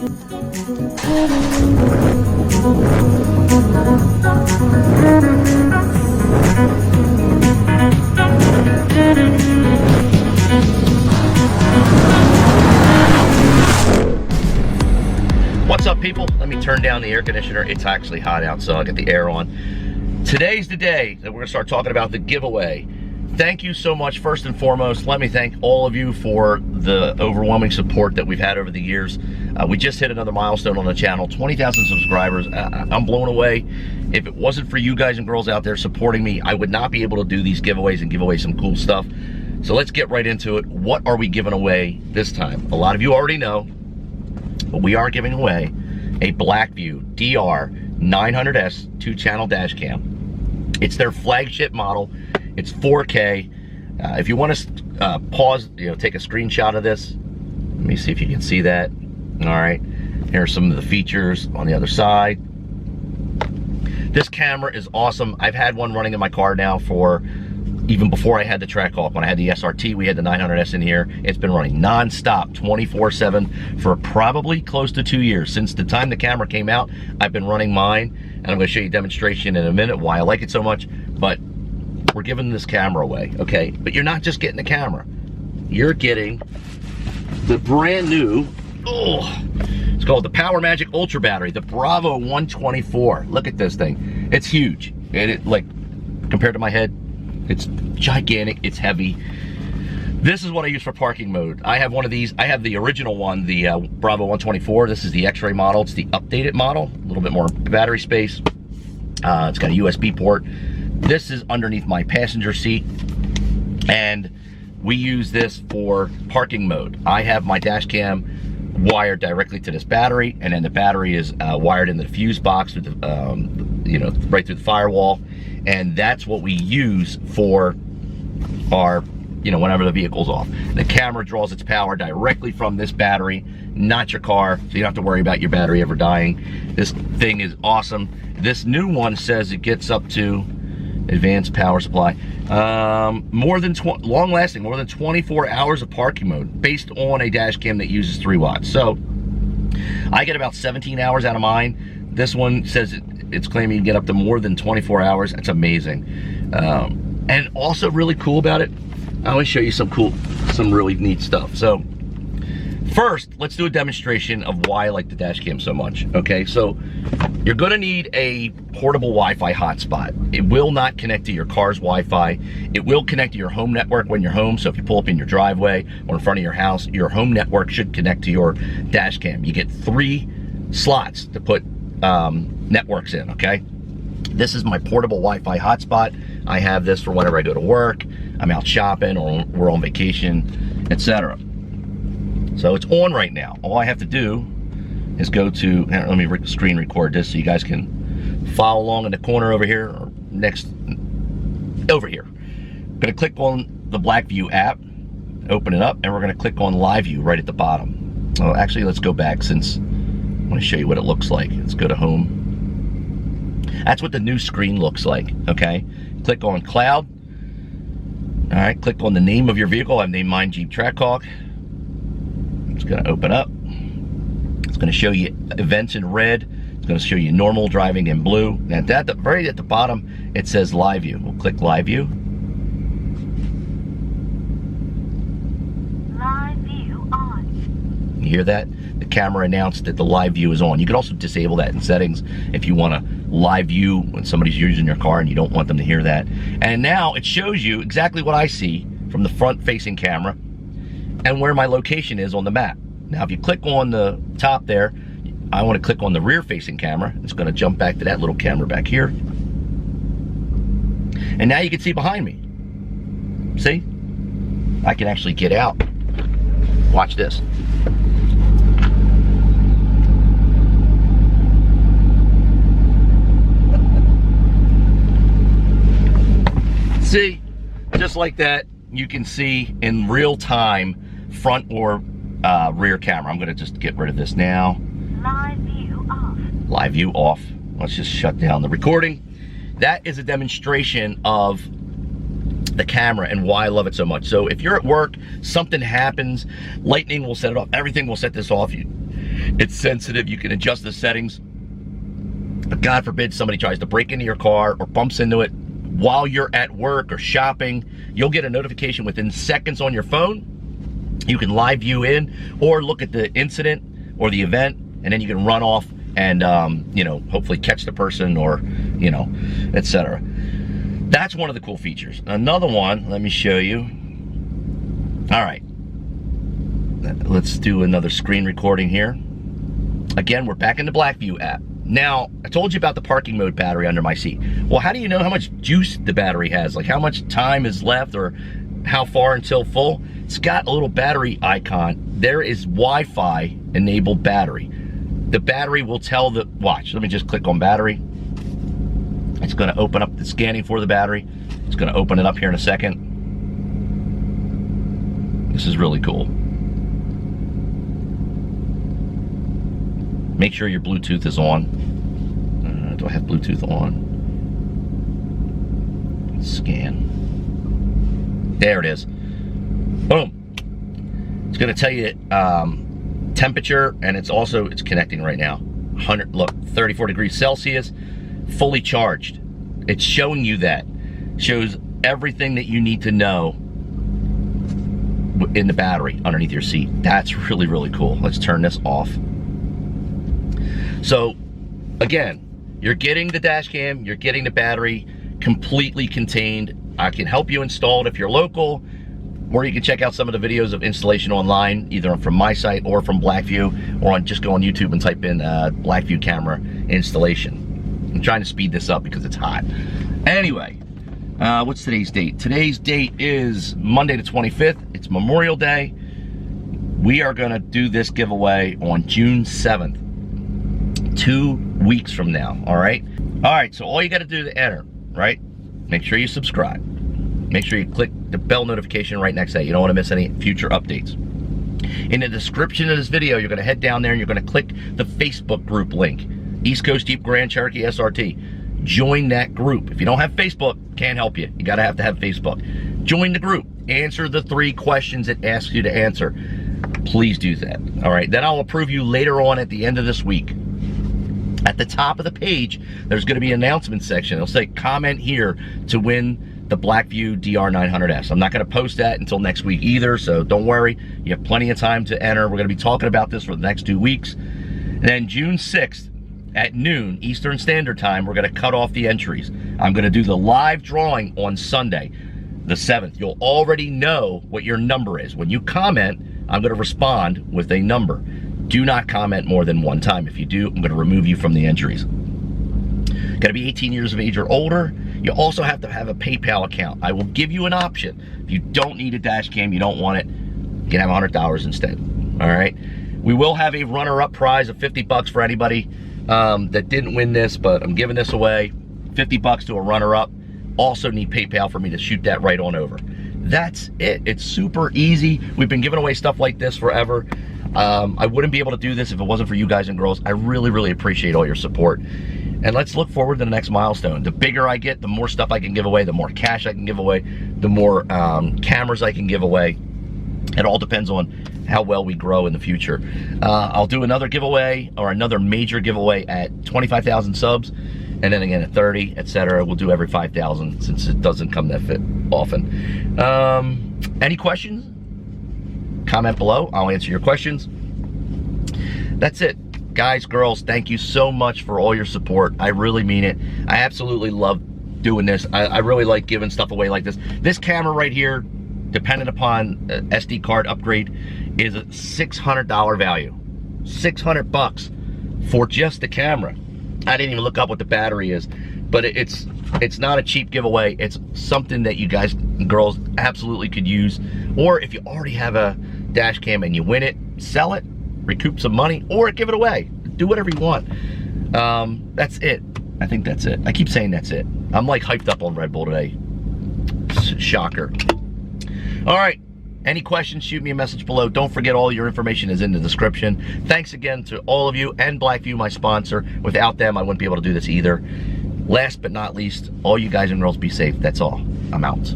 What's up, people? Let me turn down the air conditioner. It's actually hot out, so I'll get the air on. Today's the day that we're gonna start talking about the giveaway. Thank you so much. First and foremost, let me thank all of you for the overwhelming support that we've had over the years. We just hit another milestone on the channel, 20,000 subscribers. I'm blown away. If it wasn't for you guys and girls out there supporting me, I would not be able to do these giveaways and give away some cool stuff. So let's get right into it. What are we giving away this time? A lot of you already know, but we are giving away a blackvue DR900S 2-channel dash cam. It's their flagship model. It's 4K. If you want to pause, take a screenshot of this. Let me see if you can see that. All right, here are some of the features on the other side. This camera is awesome. I've had one running in my car now for even before I had the Trackhawk. When I had the SRT, we had the 900S in here. It's been running non-stop 24/7 for probably close to 2 years. Since the time the camera came out, I've been running mine, and I'm going to show you a demonstration in a minute why I like it so much. But we're giving this camera away, okay? But you're not just getting the camera. You're getting the brand new, it's called the Power Magic Ultra Battery, the Bravo 124. Look at this thing. It's huge. And it, like, compared to my head, it's gigantic, it's heavy. This is what I use for parking mode. I have one of these. I have the original one, the Bravo 124. This is the X-ray model. It's the updated model, a little bit more battery space. It's got a USB port. This is underneath my passenger seat, and we use this for parking mode. I have my dash cam wired directly to this battery, and then the battery is wired in the fuse box with the, right through the firewall, and that's what we use for our, whenever the vehicle's off. The camera draws its power directly from this battery, not your car, so you don't have to worry about your battery ever dying. This thing is awesome. This new one says it gets up to advanced power supply, long lasting, more than 24 hours of parking mode, based on a dash cam that uses 3 watts. So I get about 17 hours out of mine. This one says it's claiming you get up to more than 24 hours. That's amazing. And also really cool about it, I want to show you some really neat stuff. So first, let's do a demonstration of why I like the dash cam so much. Okay, so you're gonna need a portable Wi-Fi hotspot. It will not connect to your car's Wi-Fi. It will connect to your home network when you're home. So if you pull up in your driveway or in front of your house, your home network should connect to your dash cam. You get 3 slots to put networks in, okay? This is my portable Wi-Fi hotspot. I have this for whenever I go to work, I'm out shopping, or we're on vacation, etc. So it's on right now. All I have to do is go to, let me screen record this so you guys can follow along in the corner over here, or over here. I'm gonna click on the blackvue app, open it up, and we're gonna click on live view right at the bottom. Oh, actually, let's go back, since I wanna show you what it looks like. Let's go to home. That's what the new screen looks like, okay? Click on cloud. All right, click on the name of your vehicle. I've named mine Jeep Trackhawk. It's gonna open up. It's gonna show you events in red. It's gonna show you normal driving in blue. And right at the bottom, it says live view. We'll click live view. Live view on. You hear that? The camera announced that the live view is on. You can also disable that in settings if you wanna live view when somebody's using your car and you don't want them to hear that. And now it shows you exactly what I see from the front facing camera and where my location is on the map. Now, if you click on the top there, I want to click on the rear facing camera. It's going to jump back to that little camera back here. And now you can see behind me. See? I can actually get out. Watch this. See? Just like that, you can see in real time front or rear camera. I'm gonna just get rid of this now. Live view off. Live view off. Let's just shut down the recording. That is a demonstration of the camera and why I love it so much. So if you're at work, something happens, lightning will set it off, everything will set this off. You It's sensitive. You can adjust the settings. But God forbid somebody tries to break into your car or bumps into it while you're at work or shopping. You'll get a notification within seconds on your phone. You can live view in or look at the incident or the event, and then you can run off and, hopefully catch the person or, etc. That's one of the cool features. Another one, let me show you. All right. Let's do another screen recording here. Again, we're back in the blackvue app. Now, I told you about the parking mode battery under my seat. Well, how do you know how much juice the battery has? Like how much time is left or how far until full? It's got a little battery icon. There is Wi-Fi enabled battery. The battery will tell the, watch, let me just click on battery. It's gonna open up the scanning for the battery. It's gonna open it up here in a second. This is really cool. Make sure your Bluetooth is on. Do I have Bluetooth on? Scan. There it is. Boom. It's going to tell you temperature, and it's connecting right now. 34 degrees Celsius, fully charged. It's showing you that. Shows everything that you need to know in the battery underneath your seat. That's really, really cool. Let's turn this off. So, again, you're getting the dash cam, you're getting the battery completely contained. I can help you install it if you're local, or you can check out some of the videos of installation online, either from my site or from blackvue, or just go on YouTube and type in blackvue camera installation. I'm trying to speed this up because it's hot. Anyway, what's today's date? Today's date is Monday the 25th. It's Memorial Day. We are gonna do this giveaway on June 7th. 2 weeks from now, all right? All right, so all you gotta do to enter, right? Make sure you subscribe. Make sure you click the bell notification right next to that. You don't wanna miss any future updates. In the description of this video, you're gonna head down there and you're gonna click the Facebook group link, East Coast Jeep Grand Cherokee SRT. Join that group. If you don't have Facebook, can't help you. You gotta have to have Facebook. Join the group. Answer the 3 questions it asks you to answer. Please do that, all right? Then I'll approve you later on at the end of this week. At the top of the page, there's going to be an announcement section. It'll say comment here to win the blackvue DR900S. I'm not going to post that until next week either, so don't worry. You have plenty of time to enter. We're going to be talking about this for the next 2 weeks. And then June 6th at noon Eastern Standard Time, we're going to cut off the entries. I'm going to do the live drawing on Sunday, the 7th. You'll already know what your number is. When you comment, I'm going to respond with a number. Do not comment more than 1 time. If you do, I'm going to remove you from the entries. Got to be 18 years of age or older. You also have to have a PayPal account. I will give you an option. If you don't need a dash cam, you don't want it, you can have $100 instead. All right. We will have a runner-up prize of $50 for anybody that didn't win this, but I'm giving this away. $50 to a runner-up. Also need PayPal for me to shoot that right on over. That's it. It's super easy. We've been giving away stuff like this forever. I wouldn't be able to do this if it wasn't for you guys and girls. I really, really appreciate all your support. And let's look forward to the next milestone. The bigger I get, the more stuff I can give away, the more cash I can give away, the more cameras I can give away. It all depends on how well we grow in the future. I'll do another giveaway or another major giveaway at 25,000 subs. And then again at 30, etc. We'll do every 5,000 since it doesn't come that fit often. Any questions? Comment below. I'll answer your questions. That's it. Guys, girls, thank you so much for all your support. I really mean it. I absolutely love doing this. I really like giving stuff away like this. This camera right here, dependent upon SD card upgrade, is a $600 value. $600 for just the camera. I didn't even look up what the battery is, but it's not a cheap giveaway. It's something that you guys and girls absolutely could use. Or if you already have a dash cam and you win it, sell it, recoup some money, or give it away. Do whatever you want. That's it. I think that's it. I keep saying that's it. I'm like hyped up on Red Bull today. Shocker. All right. Any questions, shoot me a message below. Don't forget, all your information is in the description. Thanks again to all of you and blackvue, my sponsor. Without them, I wouldn't be able to do this either. Last but not least, all you guys and girls be safe. That's all. I'm out.